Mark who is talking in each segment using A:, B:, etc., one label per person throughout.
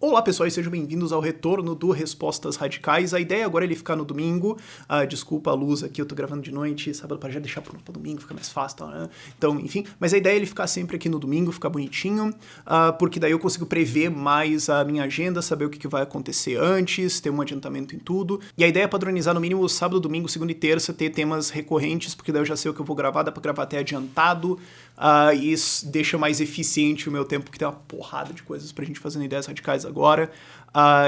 A: Olá pessoal e sejam bem-vindos ao retorno do Respostas Radicais. A ideia agora é ele ficar no domingo. Desculpa a luz aqui, eu tô gravando de noite, sábado para já deixar pra domingo, fica mais fácil, né? Então, enfim, mas a ideia é ele ficar sempre aqui no domingo, ficar bonitinho, porque daí eu consigo prever mais a minha agenda, saber o que vai acontecer antes, ter um adiantamento em tudo. E a ideia é padronizar no mínimo sábado, domingo, segunda e terça, ter temas recorrentes, porque daí eu já sei o que eu vou gravar, dá pra gravar até adiantado, e isso deixa mais eficiente o meu tempo, porque tem uma porrada de coisas pra gente fazendo ideias radicais agora,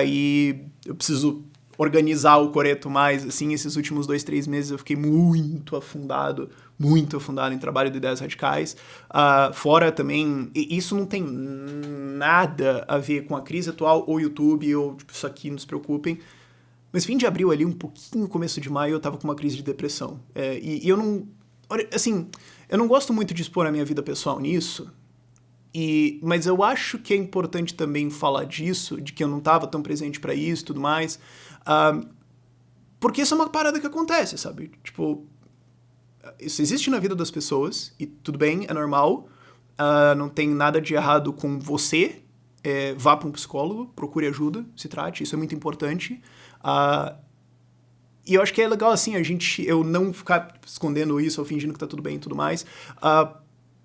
A: e eu preciso organizar o Coreto mais, assim, esses últimos 2-3 meses eu fiquei muito afundado em trabalho de ideias radicais, fora também, e isso não tem nada a ver com a crise atual, ou YouTube, ou tipo, isso aqui, não se preocupem, mas fim de abril ali, um pouquinho começo de maio, eu tava com uma crise de depressão, e eu não, assim, eu não gosto muito de expor a minha vida pessoal nisso, mas eu acho que é importante também falar disso, de que eu não estava tão presente pra isso e tudo mais, porque isso é uma parada que acontece, sabe? Tipo, isso existe na vida das pessoas, e tudo bem, é normal, não tem nada de errado com você, vá pra um psicólogo, procure ajuda, se trate, isso é muito importante, e eu acho que é legal, assim, eu não ficar escondendo isso ou fingindo que tá tudo bem e tudo mais,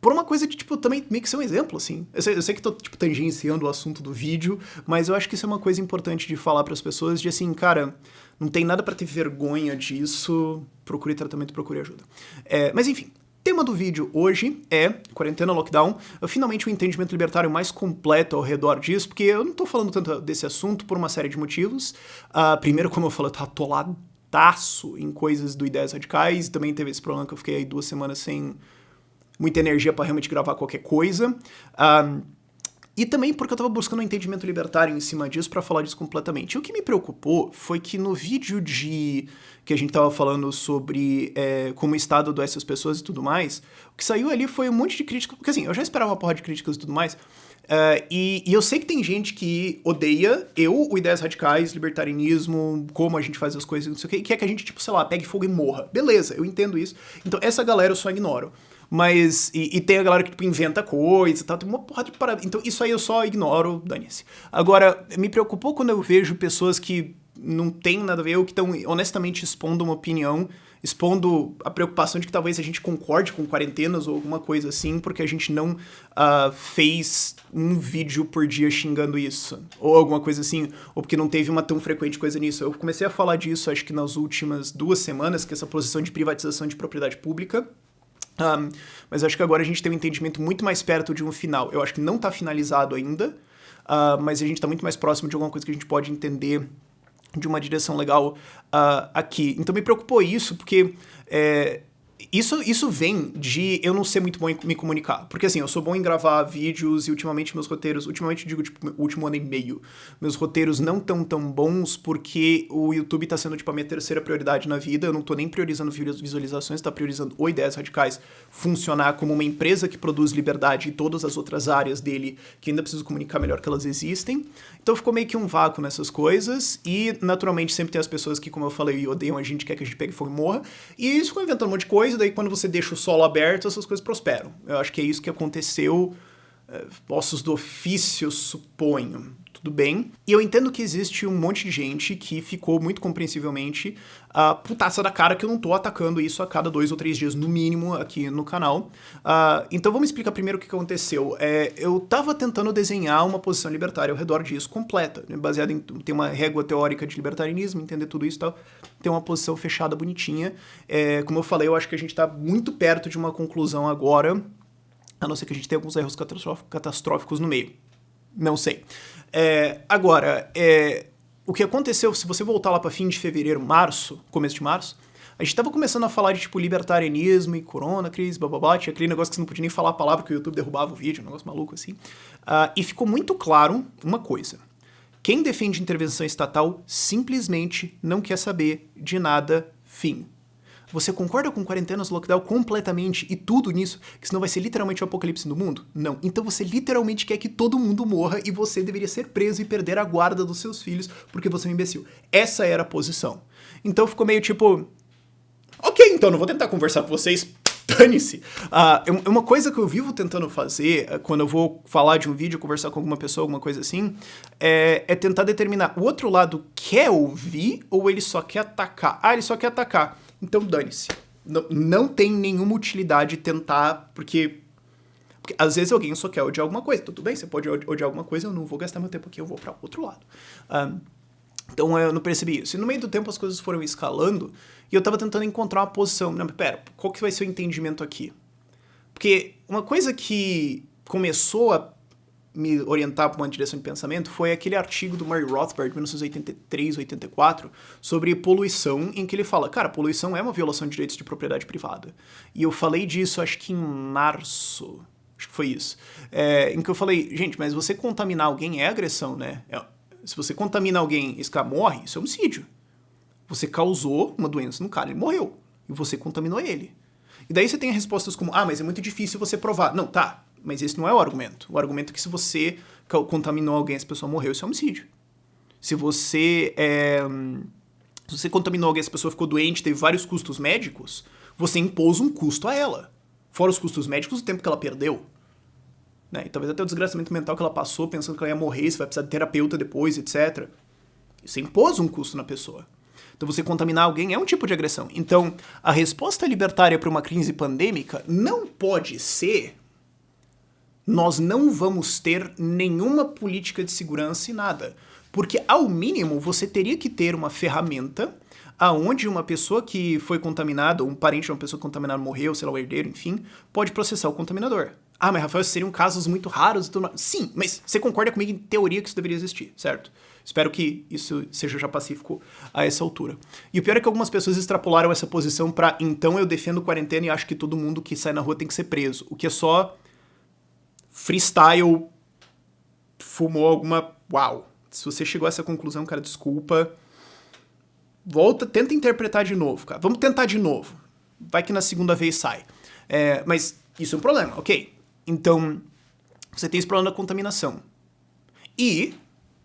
A: por uma coisa de, tipo, também meio que ser um exemplo, assim. Eu sei que tô, tipo, tangenciando o assunto do vídeo, mas eu acho que isso é uma coisa importante de falar pras pessoas, de assim, cara, não tem nada pra ter vergonha disso, procure tratamento, procure ajuda. Mas enfim, tema do vídeo hoje é quarentena, lockdown, finalmente um entendimento libertário mais completo ao redor disso, porque eu não tô falando tanto desse assunto por uma série de motivos. Primeiro, como eu falei, eu tô atoladaço em coisas do Ideias Radicais, também teve esse problema que eu fiquei aí 2 semanas sem muita energia para realmente gravar qualquer coisa. E também porque eu tava buscando um entendimento libertário em cima disso para falar disso completamente. E o que me preocupou foi que no vídeo que a gente tava falando sobre como o Estado adoece as pessoas e tudo mais, o que saiu ali foi um monte de críticas, porque assim, eu já esperava uma porra de críticas e tudo mais, e eu sei que tem gente que odeia o Ideias Radicais, libertarianismo, como a gente faz as coisas, não sei o que, e quer que a gente, tipo, sei lá, pegue fogo e morra. Beleza, eu entendo isso. Então essa galera eu só ignoro. Mas, e tem a galera que, tipo, inventa coisa e tal, tem uma porrada de parada. Então isso aí eu só ignoro, dane-se. Agora, me preocupou quando eu vejo pessoas que não tem nada a ver, ou que estão honestamente expondo uma opinião, expondo a preocupação de que talvez a gente concorde com quarentenas ou alguma coisa assim, porque a gente não fez um vídeo por dia xingando isso, ou alguma coisa assim, ou porque não teve uma tão frequente coisa nisso. Eu comecei a falar disso, acho que nas últimas 2 semanas, que essa posição de privatização de propriedade pública, mas acho que agora a gente tem um entendimento muito mais perto de um final. Eu acho que não está finalizado ainda, mas a gente está muito mais próximo de alguma coisa que a gente pode entender de uma direção legal aqui. Então me preocupou isso, porque isso vem de eu não ser muito bom em me comunicar. Porque assim, eu sou bom em gravar vídeos e ultimamente meus roteiros, ultimamente digo, tipo, último ano e meio, meus roteiros não tão bons porque o YouTube tá sendo, tipo, a minha terceira prioridade na vida. Eu não tô nem priorizando visualizações, tá priorizando o Ideias Radicais funcionar como uma empresa que produz liberdade e todas as outras áreas dele que ainda preciso comunicar melhor que elas existem. Então ficou meio que um vácuo nessas coisas e, naturalmente, sempre tem as pessoas que, como eu falei, odeiam a gente, quer que a gente pegue fogo e morra, e eles ficam inventando um monte de coisa, daí quando você deixa o solo aberto, essas coisas prosperam. Eu acho que é isso que aconteceu, ossos do ofício, suponho. Tudo bem. E eu entendo que existe um monte de gente que ficou muito compreensivelmente putaça da cara que eu não tô atacando isso a cada 2 ou 3 dias, no mínimo, aqui no canal. Então vamos explicar primeiro o que aconteceu. Eu tava tentando desenhar uma posição libertária ao redor disso, completa, né, baseada em ter uma régua teórica de libertarianismo, entender tudo isso e tal, ter uma posição fechada, bonitinha. Como eu falei, eu acho que a gente tá muito perto de uma conclusão agora, a não ser que a gente tenha alguns erros catastróficos no meio. Não sei. Agora, o que aconteceu, se você voltar lá para fim de fevereiro, março, começo de março, a gente tava começando a falar de, tipo, libertarianismo e corona, crise, blá, tinha aquele negócio que você não podia nem falar a palavra porque o YouTube derrubava o vídeo, um negócio maluco assim. E ficou muito claro uma coisa. Quem defende intervenção estatal simplesmente não quer saber de nada, fim. Você concorda com quarentenas, lockdown completamente e tudo nisso, que senão vai ser literalmente o apocalipse do mundo? Não. Então você literalmente quer que todo mundo morra e você deveria ser preso e perder a guarda dos seus filhos porque você é um imbecil. Essa era a posição. Então ficou meio tipo, ok, então não vou tentar conversar com vocês, dane-se. Uma coisa que eu vivo tentando fazer, quando eu vou falar de um vídeo, conversar com alguma pessoa, alguma coisa assim, é tentar determinar, o outro lado quer ouvir ou ele só quer atacar? Ele só quer atacar. Então dane-se. Não tem nenhuma utilidade tentar, porque às vezes alguém só quer odiar alguma coisa. Tudo bem, você pode odiar alguma coisa, eu não vou gastar meu tempo aqui, eu vou para outro lado. Então eu não percebi isso. E no meio do tempo as coisas foram escalando e eu tava tentando encontrar uma posição. Não, pera, qual que vai ser o entendimento aqui? Porque uma coisa que começou a me orientar para uma direção de pensamento foi aquele artigo do Murray Rothbard, de 1983, 84, sobre poluição, em que ele fala, cara, poluição é uma violação de direitos de propriedade privada. E eu falei disso, acho que em março, acho que foi isso, em que eu falei, gente, mas você contaminar alguém é agressão, né? Se você contamina alguém e esse cara morre, isso é homicídio. Você causou uma doença no cara, ele morreu, e você contaminou ele. E daí você tem respostas como, mas é muito difícil você provar. Não, tá. Mas esse não é o argumento. O argumento é que se você contaminou alguém e essa pessoa morreu, isso é homicídio. Se você contaminou alguém e essa pessoa ficou doente, teve vários custos médicos, você impôs um custo a ela. Fora os custos médicos, o tempo que ela perdeu. Né? E talvez até o desgraçamento mental que ela passou, pensando que ela ia morrer, você vai precisar de terapeuta depois, etc. Você impôs um custo na pessoa. Então você contaminar alguém é um tipo de agressão. Então a resposta libertária para uma crise pandêmica não pode ser: nós não vamos ter nenhuma política de segurança e nada. Porque, ao mínimo, você teria que ter uma ferramenta aonde uma pessoa que foi contaminada, ou um parente de uma pessoa contaminada morreu, sei lá, o herdeiro, enfim, pode processar o contaminador. Mas Rafael, seriam casos muito raros e tudo mais. Sim, mas você concorda comigo em teoria que isso deveria existir, certo? Espero que isso seja já pacífico a essa altura. E o pior é que algumas pessoas extrapolaram essa posição pra, então eu defendo quarentena e acho que todo mundo que sai na rua tem que ser preso. O que é só freestyle, fumou alguma... Uau! Se você chegou a essa conclusão, cara, desculpa. Volta, tenta interpretar de novo, cara. Vamos tentar de novo. Vai que na segunda vez sai. Mas isso é um problema, ok. Então, você tem esse problema da contaminação. E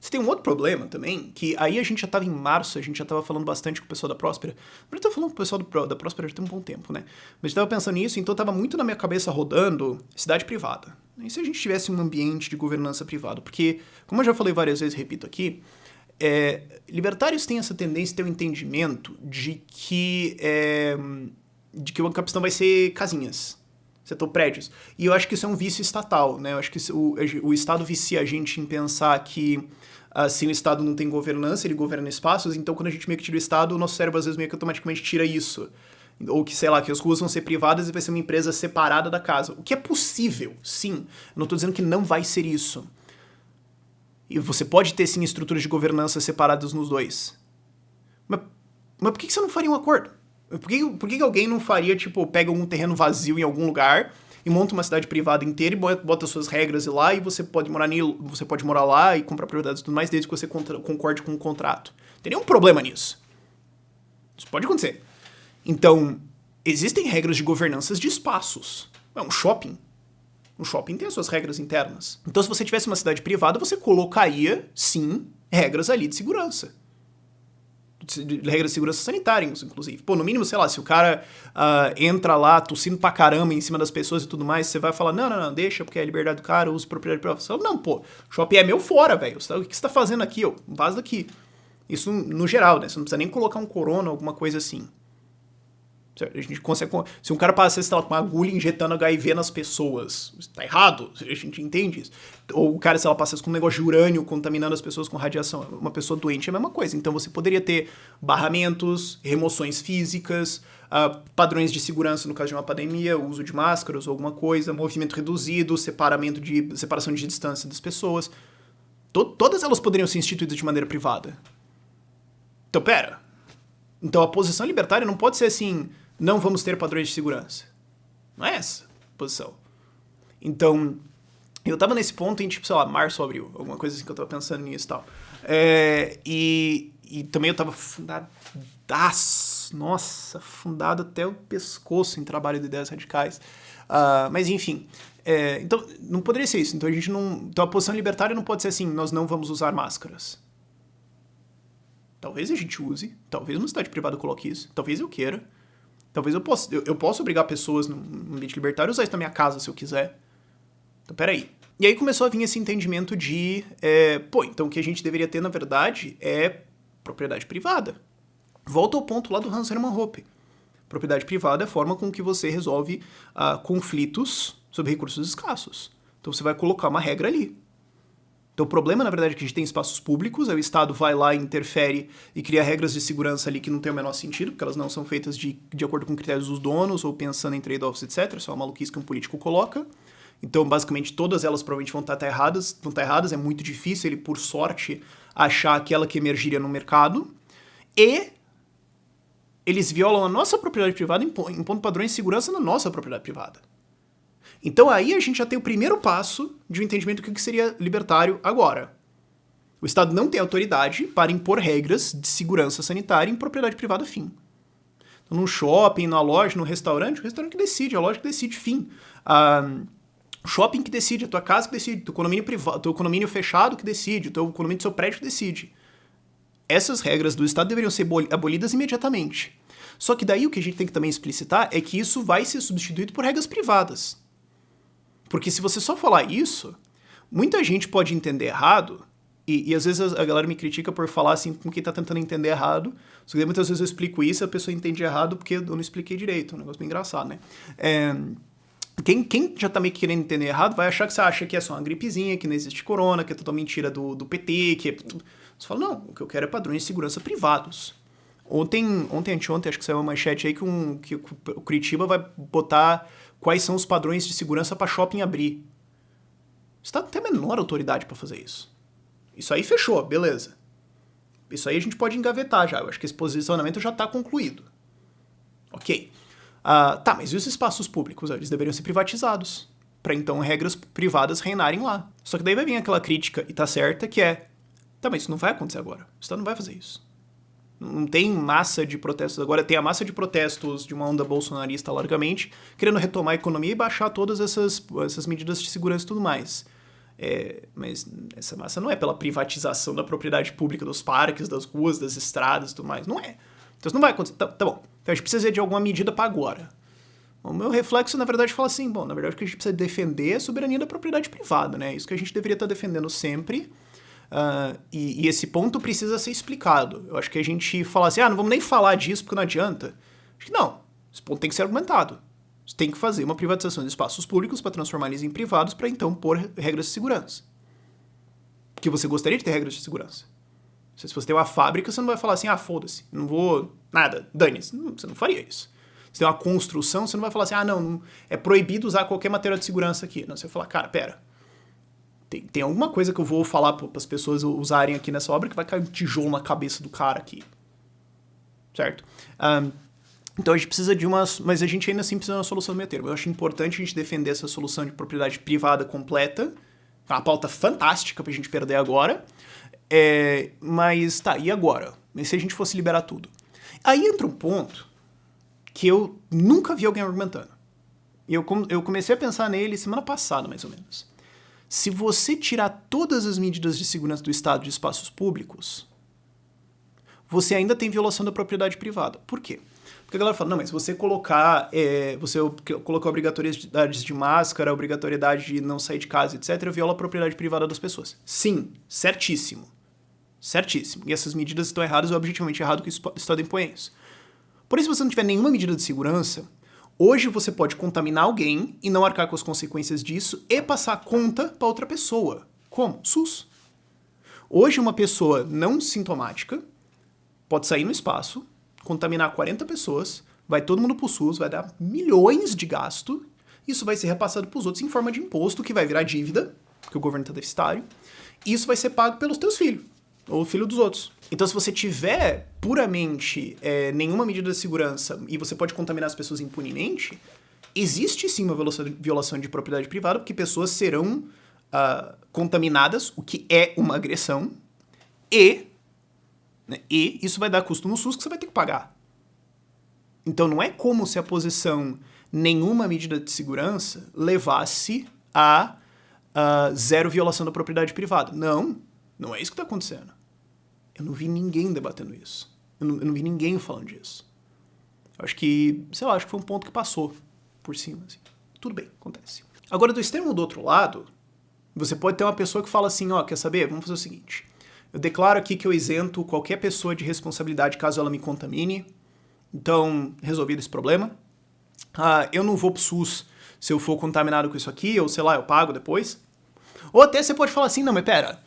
A: você tem um outro problema também, que aí a gente já estava em março, a gente já estava falando bastante com o pessoal da Próspera. Eu estou falando com o pessoal da Próspera já tem um bom tempo, né? Mas eu estava pensando nisso, então estava muito na minha cabeça rodando cidade privada. E se a gente tivesse um ambiente de governança privada? Porque, como eu já falei várias vezes, repito aqui, libertários têm essa tendência a ter um entendimento de que a capitão vai ser casinhas, setor prédios. E eu acho que isso é um vício estatal, né? Eu acho que o Estado vicia a gente em pensar que se o Estado não tem governança, ele governa espaços, então quando a gente meio que tira o Estado, o nosso cérebro às vezes meio que automaticamente tira isso. Ou que, sei lá, que as ruas vão ser privadas e vai ser uma empresa separada da casa. O que é possível, sim. Eu não estou dizendo que não vai ser isso. E você pode ter, sim, estruturas de governança separadas nos dois. Mas por que você não faria um acordo? Por que alguém não faria, tipo, pega algum terreno vazio em algum lugar e monta uma cidade privada inteira e bota suas regras lá e você pode morar lá e comprar propriedades e tudo mais, desde que você concorde com o contrato. Não tem nenhum problema nisso. Isso pode acontecer. Então, existem regras de governanças de espaços. É um shopping. Um shopping tem as suas regras internas. Então, se você tivesse uma cidade privada, você colocaria, sim, regras ali de segurança. Regras de segurança sanitária, inclusive. Pô, no mínimo, sei lá, se o cara entra lá tossindo pra caramba em cima das pessoas e tudo mais, você vai falar, não, deixa, porque é a liberdade do cara, usa propriedade privada. Você fala, não, pô, shopping é meu fora, velho. O que você tá fazendo aqui? Vaza daqui. Isso no geral, né? Você não precisa nem colocar um corona, alguma coisa assim. A gente consegue... Se um cara passasse, sei lá, com uma agulha injetando HIV nas pessoas, tá errado, a gente entende isso. Ou o cara, sei lá, passasse com um negócio de urânio contaminando as pessoas com radiação. Uma pessoa doente é a mesma coisa. Então você poderia ter barramentos, remoções físicas, padrões de segurança no caso de uma pandemia, uso de máscaras ou alguma coisa, movimento reduzido, separação de distância das pessoas. Todas elas poderiam ser instituídas de maneira privada. Então, pera. Então a posição libertária não pode ser assim... Não vamos ter padrões de segurança. Não é essa a posição. Então, eu tava nesse ponto em, tipo, sei lá, março ou abril. Alguma coisa assim que eu tava pensando nisso e tal. E também eu tava fundado até o pescoço em trabalho de ideias radicais. Mas, enfim. Então, não poderia ser isso. Então, a posição libertária não pode ser assim, nós não vamos usar máscaras. Talvez a gente use. Talvez uma cidade privada coloque isso. Talvez eu queira. Talvez eu possa obrigar pessoas no ambiente libertário a usar isso na minha casa se eu quiser. Então, peraí. E aí começou a vir esse entendimento de, então o que a gente deveria ter, na verdade, é propriedade privada. Volta ao ponto lá do Hans Hermann Hoppe. Propriedade privada é a forma com que você resolve conflitos sobre recursos escassos. Então você vai colocar uma regra ali. Então o problema, na verdade, é que a gente tem espaços públicos, aí o Estado vai lá e interfere e cria regras de segurança ali que não tem o menor sentido, porque elas não são feitas de acordo com critérios dos donos ou pensando em trade-offs, etc. Isso é uma maluquice que um político coloca. Então, basicamente, todas elas provavelmente vão estar erradas. É muito difícil ele, por sorte, achar aquela que emergiria no mercado. E eles violam a nossa propriedade privada, impondo padrões de segurança na nossa propriedade privada. Então aí a gente já tem o primeiro passo de um entendimento do que seria libertário agora. O Estado não tem autoridade para impor regras de segurança sanitária em propriedade privada, fim. Então, num shopping, na loja, no restaurante, o restaurante que decide, a loja que decide, fim. O shopping que decide, a tua casa que decide, teu condomínio privado, teu condomínio fechado que decide, o teu condomínio do seu prédio que decide. Essas regras do Estado deveriam ser abolidas imediatamente. Só que daí o que a gente tem que também explicitar é que isso vai ser substituído por regras privadas. Porque se você só falar isso, muita gente pode entender errado, e às vezes a galera me critica por falar assim com quem tá tentando entender errado, só que muitas vezes eu explico isso e a pessoa entende errado porque eu não expliquei direito, é um negócio bem engraçado, né? Quem já tá meio que querendo entender errado vai achar que você acha que é só uma gripezinha, que não existe corona, que é total mentira do PT, que é... Você fala, não, o que eu quero é padrões de segurança privados. Anteontem, acho que saiu uma manchete aí que o Curitiba vai botar quais são os padrões de segurança para shopping abrir. O Estado não tem a menor autoridade para fazer isso. Isso aí fechou, beleza. Isso aí a gente pode engavetar já. Eu acho que esse posicionamento já está concluído. Ok. Mas e os espaços públicos? Eles deveriam ser privatizados. Para então regras privadas reinarem lá. Só que daí vai vir aquela crítica, e tá certa, que é... mas isso não vai acontecer agora. O Estado não vai fazer isso. Não tem massa de protestos agora, tem a massa de protestos de uma onda bolsonarista largamente, querendo retomar a economia e baixar todas essas medidas de segurança e tudo mais. Mas essa massa não é pela privatização da propriedade pública, dos parques, das ruas, das estradas e tudo mais. Não é. Então isso não vai acontecer. Tá bom. Então a gente precisa de alguma medida para agora. O meu reflexo, na verdade, fala assim, na verdade o que a gente precisa defender é a soberania da propriedade privada, né? Isso que a gente deveria estar defendendo sempre. E esse ponto precisa ser explicado. Eu acho que a gente fala assim, não vamos nem falar disso porque não adianta. Acho que não. Esse ponto tem que ser argumentado. Você tem que fazer uma privatização de espaços públicos para transformar eles em privados para então pôr regras de segurança. Porque você gostaria de ter regras de segurança. Se você tem uma fábrica, você não vai falar assim, foda-se, não vou... Nada, dane-se. Você não faria isso. Se tem uma construção, você não vai falar assim, não, é proibido usar qualquer material de segurança aqui. Não, você vai falar, cara, pera. Tem alguma coisa que eu vou falar para as pessoas usarem aqui nessa obra que vai cair um tijolo na cabeça do cara aqui. Certo? Então a gente precisa de mas a gente ainda assim precisa de uma solução do meio termo. Eu acho importante a gente defender essa solução de propriedade privada completa. É uma pauta fantástica pra gente perder agora. Mas e agora? E se a gente fosse liberar tudo? Aí entra um ponto que eu nunca vi alguém argumentando. E eu comecei a pensar nele semana passada, mais ou menos. Se você tirar todas as medidas de segurança do Estado de espaços públicos, você ainda tem violação da propriedade privada. Por quê? Porque a galera fala, mas você colocar obrigatoriedades de máscara, obrigatoriedade de não sair de casa, etc., viola a propriedade privada das pessoas. Sim, certíssimo. Certíssimo. E essas medidas estão erradas, ou objetivamente errado que o Estado impõe isso. Porém, se você não tiver nenhuma medida de segurança, hoje você pode contaminar alguém e não arcar com as consequências disso e passar a conta para outra pessoa. Como? SUS. Hoje uma pessoa não sintomática pode sair no espaço, contaminar 40 pessoas, vai todo mundo pro SUS, vai dar milhões de gasto, isso vai ser repassado pros outros em forma de imposto, que vai virar dívida, porque o governo tá deficitário, e isso vai ser pago pelos teus filhos, ou filho dos outros. Então, se você tiver puramente nenhuma medida de segurança e você pode contaminar as pessoas impunemente, existe sim uma violação de propriedade privada, porque pessoas serão contaminadas, o que é uma agressão, e isso vai dar custo no SUS que você vai ter que pagar. Então, não é como se a posição nenhuma medida de segurança levasse a zero violação da propriedade privada. Não é isso que está acontecendo. Eu não vi ninguém debatendo isso. Eu não vi ninguém falando disso. Acho que, sei lá, acho que foi um ponto que passou por cima, assim. Tudo bem, acontece. Agora, do extremo do outro lado, você pode ter uma pessoa que fala assim, ó, quer saber? Vamos fazer o seguinte, eu declaro aqui que eu isento qualquer pessoa de responsabilidade caso ela me contamine, então, resolvido esse problema. Eu não vou pro SUS se eu for contaminado com isso aqui, ou sei lá, eu pago depois. Ou até você pode falar assim, não, mas pera,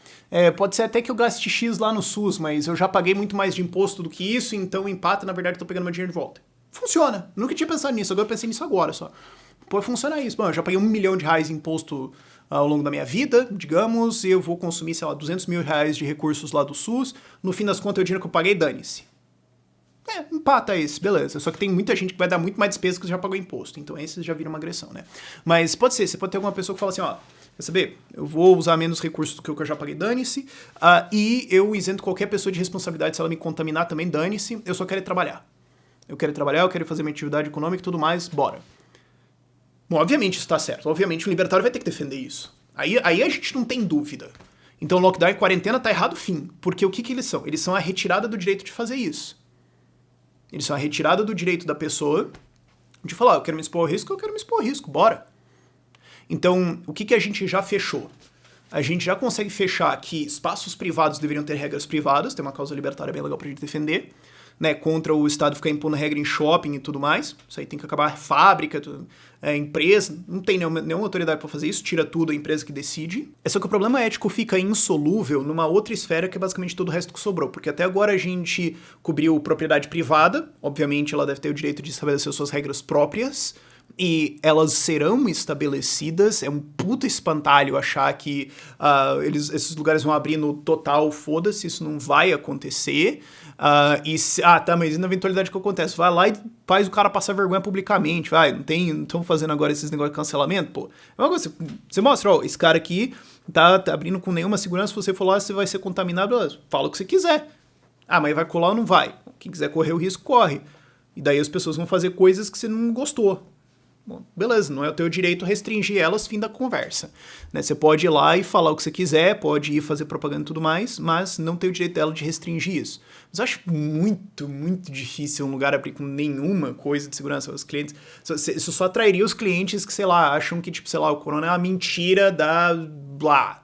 A: pode ser até que eu gaste X lá no SUS, mas eu já paguei muito mais de imposto do que isso, então empata, na verdade, eu tô pegando meu dinheiro de volta. Funciona. Nunca tinha pensado nisso, agora eu pensei nisso agora só. Pode funcionar isso. Bom, eu já paguei R$1 milhão em imposto ao longo da minha vida, digamos, e eu vou consumir, sei lá, R$200 mil de recursos lá do SUS, no fim das contas o dinheiro que eu paguei, dane-se. Empata esse, beleza. Só que tem muita gente que vai dar muito mais despesa que já pagou imposto. Então esse já vira uma agressão, né? Mas pode ser, você pode ter alguma pessoa que fala assim, ó, quer saber? Eu vou usar menos recursos do que eu já paguei, dane-se. E eu isento qualquer pessoa de responsabilidade se ela me contaminar também, dane-se. Eu só quero trabalhar. Eu quero trabalhar, eu quero fazer minha atividade econômica e tudo mais, bora. Bom, obviamente isso tá certo. Obviamente o libertário vai ter que defender isso. Aí a gente não tem dúvida. Então lockdown e quarentena tá errado, fim. Porque o que eles são? Eles são a retirada do direito de fazer isso. Eles são a retirada do direito da pessoa de falar, eu quero me expor ao risco, eu quero me expor ao risco, bora. Então, o que a gente já fechou? A gente já consegue fechar que espaços privados deveriam ter regras privadas, tem uma causa libertária bem legal pra gente defender, né, contra o Estado ficar impondo regra em shopping e tudo mais. Isso aí tem que acabar. Fábrica, empresa, não tem nenhuma autoridade para fazer isso, tira tudo a empresa que decide. Só que o problema ético fica insolúvel numa outra esfera que é basicamente todo o resto que sobrou, porque até agora a gente cobriu propriedade privada, obviamente ela deve ter o direito de estabelecer suas regras próprias, e elas serão estabelecidas. É um puta espantalho achar que esses lugares vão abrir no total, foda-se, isso não vai acontecer. Mas e na eventualidade que acontece? Vai lá e faz o cara passar vergonha publicamente, não estão fazendo agora esses negócios de cancelamento, pô. É uma coisa, você mostra, ó, esse cara aqui tá abrindo com nenhuma segurança, se você for lá, você vai ser contaminado, fala o que você quiser. Mas vai colar ou não vai? Quem quiser correr o risco, corre. E daí as pessoas vão fazer coisas que você não gostou. Bom, beleza, não é o teu direito restringir elas, fim da conversa. Né? Você pode ir lá e falar o que você quiser, pode ir fazer propaganda e tudo mais, mas não tem o direito dela de restringir isso. Mas eu acho muito, muito difícil um lugar abrir com nenhuma coisa de segurança aos clientes. Isso só atrairia os clientes que, sei lá, acham que, tipo, sei lá, o corona é uma mentira da blá.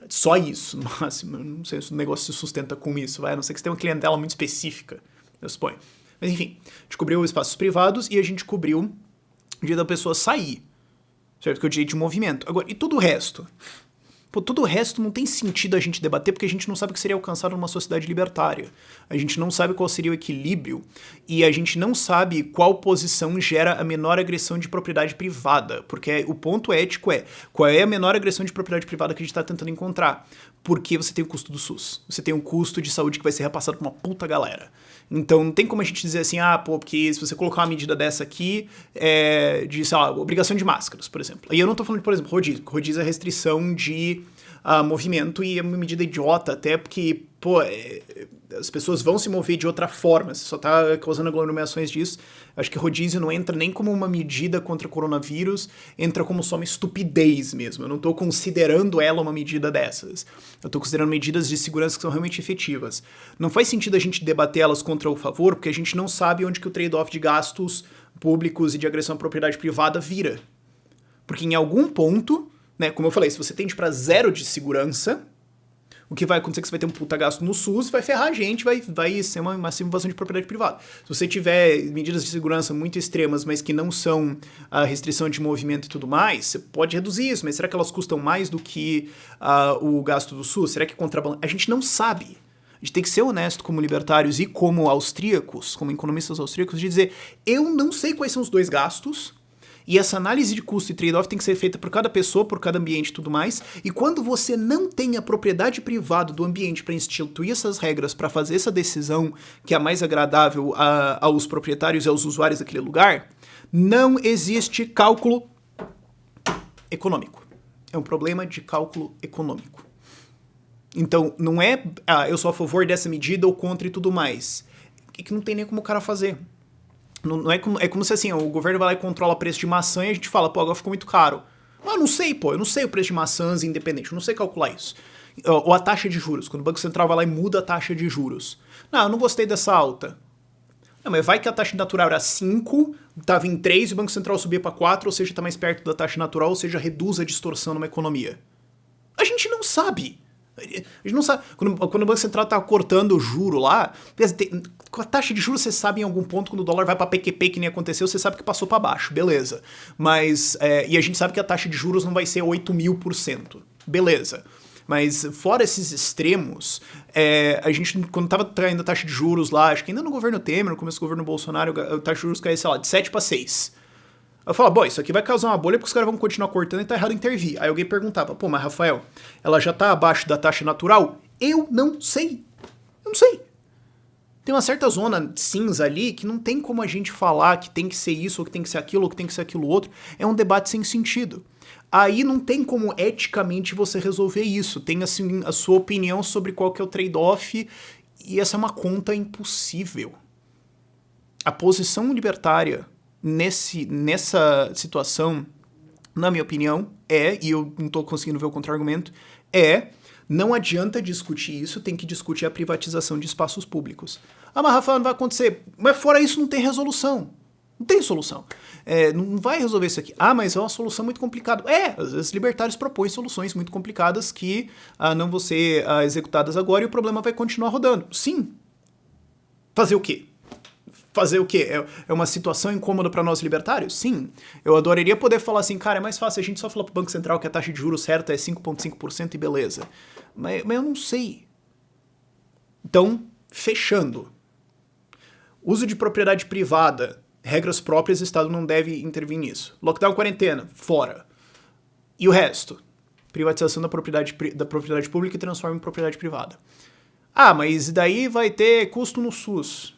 A: Só isso, no máximo. Eu não sei se o negócio se sustenta com isso, a não ser que você tenha uma clientela muito específica, eu suponho. Mas enfim, a gente cobriu espaços privados e a gente cobriu o dia da pessoa sair, certo? Que é o direito de movimento. Agora, e todo o resto? Pô, todo o resto não tem sentido a gente debater porque a gente não sabe o que seria alcançado numa sociedade libertária. A gente não sabe qual seria o equilíbrio e a gente não sabe qual posição gera a menor agressão de propriedade privada, porque o ponto ético é qual é a menor agressão de propriedade privada que a gente está tentando encontrar. Porque você tem o custo do SUS, você tem um custo de saúde que vai ser repassado pra uma puta galera. Então não tem como a gente dizer assim, porque se você colocar uma medida dessa aqui, de, sei lá, obrigação de máscaras, por exemplo. E eu não tô falando de, por exemplo, rodízio, porque rodízio é restrição de movimento e é uma medida idiota, até porque, as pessoas vão se mover de outra forma, você só tá causando aglomerações disso. Acho que rodízio não entra nem como uma medida contra o coronavírus, entra como só uma estupidez mesmo. Eu não tô considerando ela uma medida dessas. Eu tô considerando medidas de segurança que são realmente efetivas. Não faz sentido a gente debater elas contra ou a favor, porque a gente não sabe onde que o trade-off de gastos públicos e de agressão à propriedade privada vira. Porque em algum ponto, né, como eu falei, se você tende para zero de segurança, o que vai acontecer é que você vai ter um puta gasto no SUS, vai ferrar a gente, vai ser uma massiva invasão de propriedade privada. Se você tiver medidas de segurança muito extremas, mas que não são a restrição de movimento e tudo mais, você pode reduzir isso, mas será que elas custam mais do que o gasto do SUS? Será que contrabando? A gente não sabe. A gente tem que ser honesto como libertários e como austríacos, como economistas austríacos, de dizer, eu não sei quais são os dois gastos, e essa análise de custo e trade-off tem que ser feita por cada pessoa, por cada ambiente e tudo mais. E quando você não tem a propriedade privada do ambiente para instituir essas regras, para fazer essa decisão que é a mais agradável aos proprietários e aos usuários daquele lugar, não existe cálculo econômico. É um problema de cálculo econômico. Então, não é, eu sou a favor dessa medida ou contra e tudo mais. É que não tem nem como o cara fazer. Não é como se assim, o governo vai lá e controla o preço de maçã e a gente fala, agora ficou muito caro. Eu não sei, eu não sei o preço de maçãs independente, eu não sei calcular isso. Ou a taxa de juros, quando o Banco Central vai lá e muda a taxa de juros. Eu não gostei dessa alta. Não, mas vai que a taxa natural era 5, estava em 3 e o Banco Central subia para 4, ou seja, está mais perto da taxa natural, ou seja, reduz a distorção numa economia. A gente não sabe. A gente não sabe. Quando o Banco Central tá cortando o juro lá, com a taxa de juros você sabe em algum ponto, quando o dólar vai pra PQP, que nem aconteceu, você sabe que passou pra baixo, beleza. Mas, e a gente sabe que a taxa de juros não vai ser 8.000%, beleza. Mas fora esses extremos, a gente, quando tava traindo a taxa de juros lá, acho que ainda no governo Temer, no começo do governo Bolsonaro, a taxa de juros caiu, sei lá, de 7 para 6. Eu falava, bom, isso aqui vai causar uma bolha porque os caras vão continuar cortando e tá errado intervir. Aí alguém perguntava, pô, mas Rafael, ela já tá abaixo da taxa natural? Eu não sei. Eu não sei. Tem uma certa zona cinza ali que não tem como a gente falar que tem que ser isso, ou que tem que ser aquilo, ou que tem que ser aquilo outro. É um debate sem sentido. Aí não tem como eticamente você resolver isso. Tem, assim, a sua opinião sobre qual que é o trade-off, e essa é uma conta impossível. A posição libertária nessa situação, na minha opinião, e eu não tô conseguindo ver o contra-argumento, não adianta discutir isso, tem que discutir a privatização de espaços públicos. Ah, mas Rafael, não vai acontecer. Mas fora isso não tem resolução. Não tem solução. Não vai resolver isso aqui. Ah, mas é uma solução muito complicada. Às vezes libertários propõem soluções muito complicadas que não vão ser executadas agora e o problema vai continuar rodando. Sim. Fazer o quê? Fazer o quê? É uma situação incômoda para nós libertários? Sim. Eu adoraria poder falar assim, cara, é mais fácil a gente só falar pro Banco Central que a taxa de juros certa é 5,5% e beleza. Mas eu não sei. Então, fechando. Uso de propriedade privada, regras próprias, o Estado não deve intervir nisso. Lockdown, quarentena, fora. E o resto? Privatização da propriedade pública e transforma em propriedade privada. Ah, mas daí vai ter custo no SUS.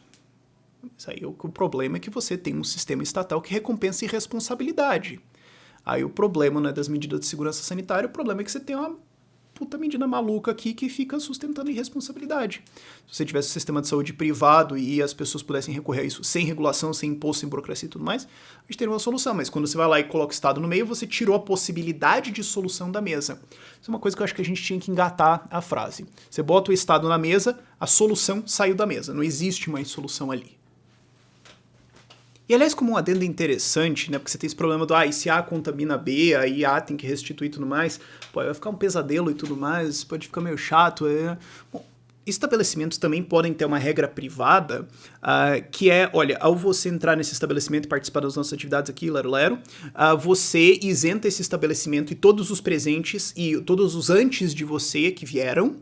A: Isso aí, o problema é que você tem um sistema estatal que recompensa irresponsabilidade. Aí o problema não é das medidas de segurança sanitária, o problema é que você tem uma puta medida maluca aqui que fica sustentando irresponsabilidade. Se você tivesse um sistema de saúde privado e as pessoas pudessem recorrer a isso sem regulação, sem imposto, sem burocracia e tudo mais, a gente teria uma solução. Mas quando você vai lá e coloca o Estado no meio, você tirou a possibilidade de solução da mesa. Isso é uma coisa que eu acho que a gente tinha que engatar a frase. Você bota o Estado na mesa, a solução saiu da mesa. Não existe mais solução ali. E, aliás, como um adendo interessante, né, porque você tem esse problema do, e se A contamina B, aí A tem que restituir e tudo mais, vai ficar um pesadelo e tudo mais, pode ficar meio chato. Bom, estabelecimentos também podem ter uma regra privada, que é, olha, ao você entrar nesse estabelecimento e participar das nossas atividades aqui, lero, você isenta esse estabelecimento e todos os presentes e todos os antes de você que vieram,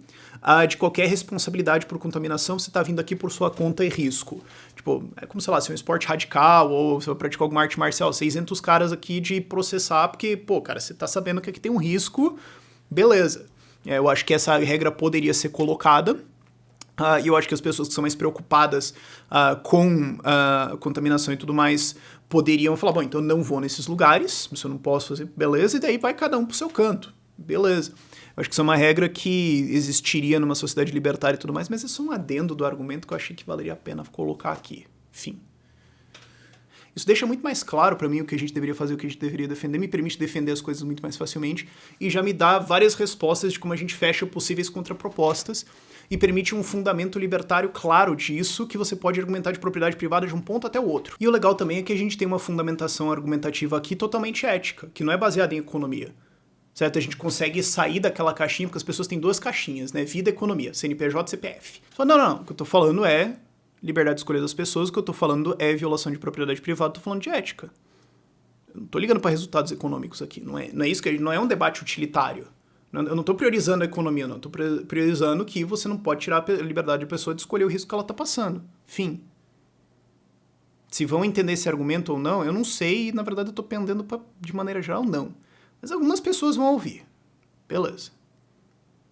A: de qualquer responsabilidade por contaminação, você está vindo aqui por sua conta e risco. Tipo, é como, sei lá, se é um esporte radical ou você vai praticar alguma arte marcial, você isenta os caras aqui de processar, porque, pô, cara, você tá sabendo que aqui tem um risco, beleza. Eu acho que essa regra poderia ser colocada, e eu acho que as pessoas que são mais preocupadas com contaminação e tudo mais poderiam falar, bom, então eu não vou nesses lugares, isso eu não posso fazer, beleza, e daí vai cada um pro seu canto, beleza. Eu acho que isso é uma regra que existiria numa sociedade libertária e tudo mais, mas isso é um adendo do argumento que eu achei que valeria a pena colocar aqui. Fim. Isso deixa muito mais claro pra mim o que a gente deveria fazer, o que a gente deveria defender, me permite defender as coisas muito mais facilmente e já me dá várias respostas de como a gente fecha possíveis contrapropostas e permite um fundamento libertário claro disso que você pode argumentar de propriedade privada de um ponto até o outro. E o legal também é que a gente tem uma fundamentação argumentativa aqui totalmente ética, que não é baseada em economia. Certo? A gente consegue sair daquela caixinha, porque as pessoas têm duas caixinhas, né? Vida e economia, CNPJ e CPF. Não. O que eu tô falando é liberdade de escolha das pessoas, o que eu tô falando é violação de propriedade privada, tô falando de ética. Eu não tô ligando para resultados econômicos aqui. Não é isso que não é um debate utilitário. Eu não tô priorizando a economia, não. Eu tô priorizando que você não pode tirar a liberdade da pessoa de escolher o risco que ela tá passando. Fim. Se vão entender esse argumento ou não, eu não sei, e na verdade eu tô pendendo de maneira geral, não. Mas algumas pessoas vão ouvir. Beleza.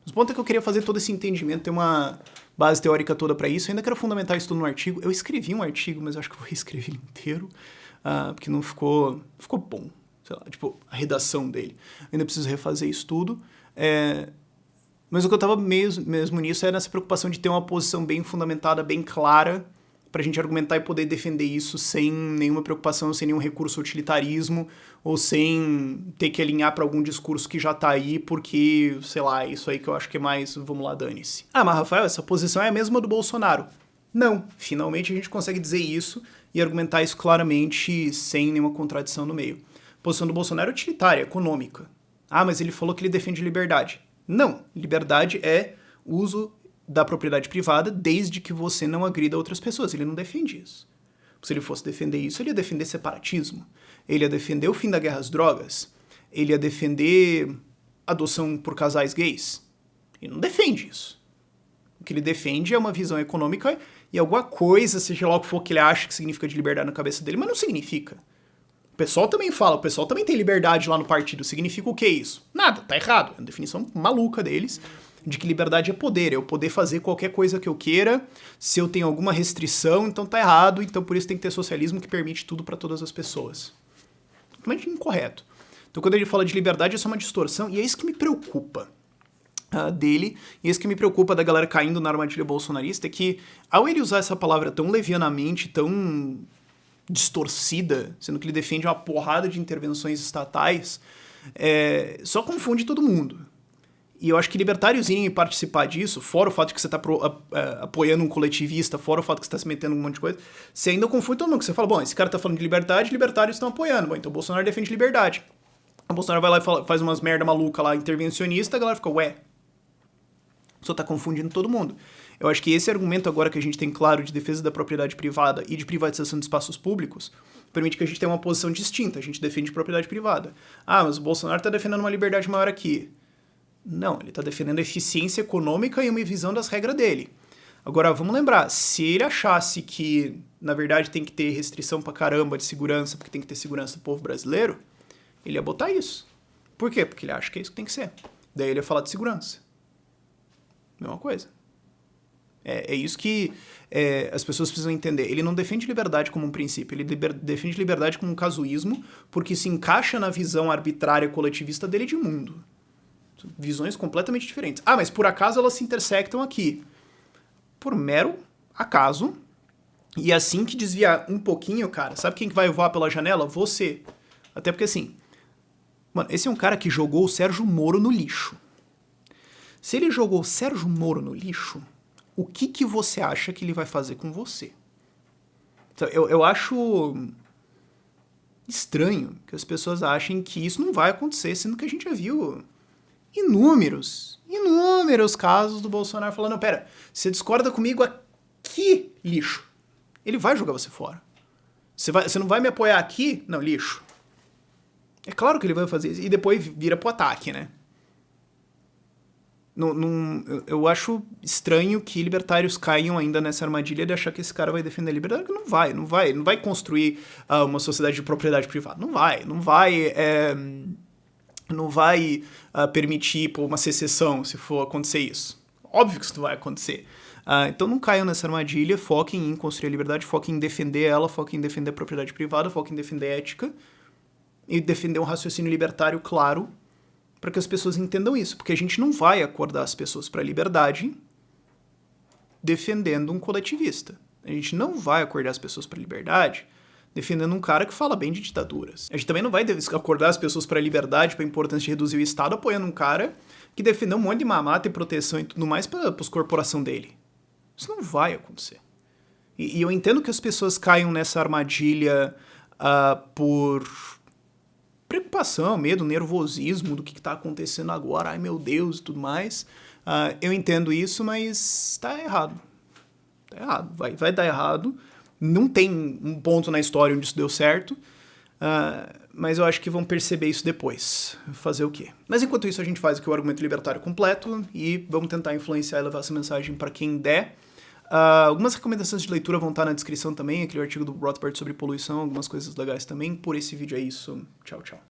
A: Os pontos é que eu queria fazer todo esse entendimento, ter uma base teórica toda pra isso. Eu ainda quero fundamentar isso tudo no artigo. Eu escrevi um artigo, mas eu acho que eu vou reescrever ele inteiro, porque não ficou bom. Sei lá, tipo, a redação dele. Eu ainda preciso refazer isso tudo. Mas o que eu tava mesmo nisso é nessa preocupação de ter uma posição bem fundamentada, bem clara, pra gente argumentar e poder defender isso sem nenhuma preocupação, sem nenhum recurso ao utilitarismo, ou sem ter que alinhar pra algum discurso que já tá aí, porque, sei lá, isso aí que eu acho que é mais, vamos lá, dane-se. Mas Rafael, essa posição é a mesma do Bolsonaro. Não, finalmente a gente consegue dizer isso e argumentar isso claramente sem nenhuma contradição no meio. A posição do Bolsonaro é utilitária, econômica. Ah, mas ele falou que ele defende liberdade. Não, liberdade é uso da propriedade privada desde que você não agrida outras pessoas. Ele não defende isso. Se ele fosse defender isso, ele ia defender separatismo. Ele ia defender o fim da guerra às drogas. Ele ia defender adoção por casais gays. Ele não defende isso. O que ele defende é uma visão econômica e alguma coisa, seja lá o que for que ele acha que significa de liberdade na cabeça dele, mas não significa. O pessoal também fala, o pessoal também tem liberdade lá no partido. Significa o que isso? Nada, tá errado. É uma definição maluca deles de que liberdade é poder. É eu poder fazer qualquer coisa que eu queira. Se eu tenho alguma restrição, então tá errado. Então por isso tem que ter socialismo que permite tudo para todas as pessoas. Totalmente incorreto. Então quando ele fala de liberdade, isso é uma distorção. E é isso que me preocupa dele. E é isso que me preocupa da galera caindo na armadilha bolsonarista. É que ao ele usar essa palavra tão levianamente, tão distorcida, sendo que ele defende uma porrada de intervenções estatais, só confunde todo mundo. E eu acho que libertários irem participar disso, fora o fato de que você está apoiando um coletivista, fora o fato de que você está se metendo em um monte de coisa, você ainda confunde todo mundo. Você fala, bom, esse cara está falando de liberdade, libertários estão apoiando. Bom, então o Bolsonaro defende liberdade. O Bolsonaro vai lá e faz umas merda maluca lá, intervencionista, a galera fica, ué, só tá confundindo todo mundo. Eu acho que esse argumento agora que a gente tem claro de defesa da propriedade privada e de privatização de espaços públicos permite que a gente tenha uma posição distinta. A gente defende propriedade privada. Ah, mas o Bolsonaro tá defendendo uma liberdade maior aqui. Não, ele tá defendendo a eficiência econômica e uma visão das regras dele. Agora, vamos lembrar, se ele achasse que, na verdade, tem que ter restrição pra caramba de segurança, porque tem que ter segurança do povo brasileiro, ele ia botar isso. Por quê? Porque ele acha que é isso que tem que ser. Daí ele ia falar de segurança. Mesma coisa. É isso que as pessoas precisam entender. Ele não defende liberdade como um princípio, ele defende liberdade como um casuísmo, porque se encaixa na visão arbitrária coletivista dele de mundo. São visões completamente diferentes. Ah, mas por acaso elas se intersectam aqui. Por mero acaso. E assim que desviar um pouquinho, cara, sabe quem que vai voar pela janela? Você. Até porque assim, mano, esse é um cara que jogou o Sérgio Moro no lixo. Se ele jogou o Sérgio Moro no lixo, o que você acha que ele vai fazer com você? Então, eu acho estranho que as pessoas achem que isso não vai acontecer, sendo que a gente já viu inúmeros casos do Bolsonaro falando, não, pera, você discorda comigo aqui, lixo. Ele vai jogar você fora. Você não vai me apoiar aqui? Não, lixo. É claro que ele vai fazer isso. E depois vira pro ataque, né? Eu acho estranho que libertários caiam ainda nessa armadilha de achar que esse cara vai defender a liberdade. Não vai construir uma sociedade de propriedade privada. Não vai permitir uma secessão se for acontecer isso. Óbvio que isso não vai acontecer. Então não caiam nessa armadilha, foquem em construir a liberdade, foquem em defender ela, foquem em defender a propriedade privada, foquem em defender a ética e defender um raciocínio libertário claro, para que as pessoas entendam isso, porque a gente não vai acordar as pessoas para a liberdade defendendo um coletivista. A gente não vai acordar as pessoas para a liberdade defendendo um cara que fala bem de ditaduras. A gente também não vai acordar as pessoas para a liberdade, para a importância de reduzir o Estado, apoiando um cara que defendeu um monte de mamata e proteção e tudo mais para as corporações dele. Isso não vai acontecer. E eu entendo que as pessoas caiam nessa armadilha por preocupação, medo, nervosismo do que está acontecendo agora, ai meu Deus e tudo mais. Eu entendo isso, mas tá errado. Tá errado, vai dar errado. Não tem um ponto na história onde isso deu certo, mas eu acho que vão perceber isso depois. Fazer o quê? Mas enquanto isso a gente faz aqui o argumento libertário completo e vamos tentar influenciar e levar essa mensagem para quem der. Algumas recomendações de leitura vão estar na descrição também, aquele artigo do Rothbard sobre poluição, algumas coisas legais também. Por esse vídeo é isso. Tchau, tchau.